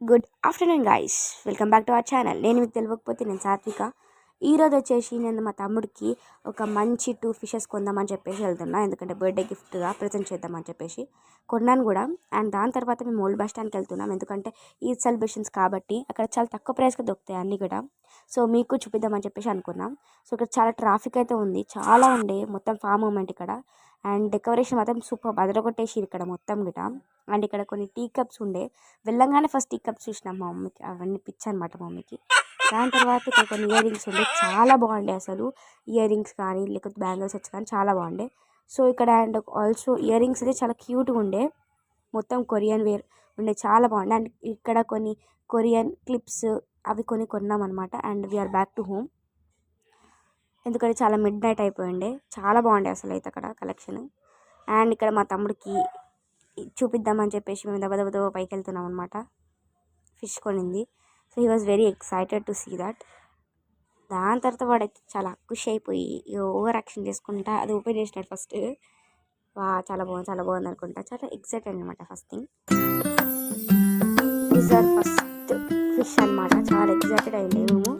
Good afternoon guys, welcome back to our channel. నేను మీకు తెలియకపోతే నేను సాత్విక. ఈరోజు వచ్చేసి నేను మా తమ్ముడికి ఒక మంచి 2 ఫిషెస్ కొందామని చెప్పేసి వెళ్తున్నా. ఎందుకంటే బర్త్డే గిఫ్ట్గా ప్రజెంట్ చేద్దామని చెప్పేసి కొన్నాను కూడా. అండ్ దాని తర్వాత మేము ఓల్డ్ బస్ స్టాండ్కి వెళ్తున్నాం. ఎందుకంటే ఈ సెలబ్రేషన్స్ కాబట్టి అక్కడ చాలా తక్కువ ప్రైస్కి దొరుకుతాయి అన్నీ కూడా. సో మీకు చూపిద్దామని చెప్పేసి అనుకున్నాం. సో ఇక్కడ చాలా ట్రాఫిక్ అయితే ఉంది, చాలా ఉండే మొత్తం ఫామ్ మూమెంట్ ఇక్కడ. అండ్ డెకరేషన్ మాత్రం సూపర్ బదరగొట్టేసి ఇక్కడ మొత్తం గిట. అండ్ ఇక్కడ కొన్ని టీ కప్స్ ఉండే. వెళ్ళంగానే ఫస్ట్ టీ కప్స్ చూసినాం మా మమ్మీకి, అవన్నీ పిచ్చి అనమాట మా మమ్మీకి. దాని తర్వాత ఇక్కడ కొన్ని ఇయర్ రింగ్స్ ఉండే, చాలా బాగుండే అసలు. ఇయర్ రింగ్స్ కానీ లేకపోతే బ్యాంగిల్ సెట్స్ కానీ చాలా బాగుండే. సో ఇక్కడ అండ్ ఆల్సో ఇయర్ రింగ్స్ అయితే చాలా క్యూట్గా ఉండే, మొత్తం కొరియన్ వేర్ ఉండే, చాలా బాగుండే. అండ్ ఇక్కడ కొన్ని కొరియన్ క్లిప్స్ అవి కొన్నాం అనమాట. And we're back to home, ఎందుకంటే చాలా మిడ్ నైట్ అయిపోయిండే. చాలా బాగుండే అసలు అయితే అక్కడ కలెక్షన్. అండ్ ఇక్కడ మా తమ్ముడికి చూపిద్దామని చెప్పేసి మేము దెబ్బ పైకి వెళ్తున్నాం అనమాట. ఫిష్ కొనింది. So he was very excited to see that. దాని తర్వాత వాడైతే చాలా ఖుషి అయిపోయి ఓవర్ యాక్షన్ చేసుకుంటా అది ఓపెన్ చేసినాడు ఫస్ట్. చాలా బాగుంది అనుకుంటా, చాలా ఎక్సైటెడ్ అనమాట. First thing is our first fish అనమాట. చాలా ఎక్సైటెడ్ అయ్యింది మేము.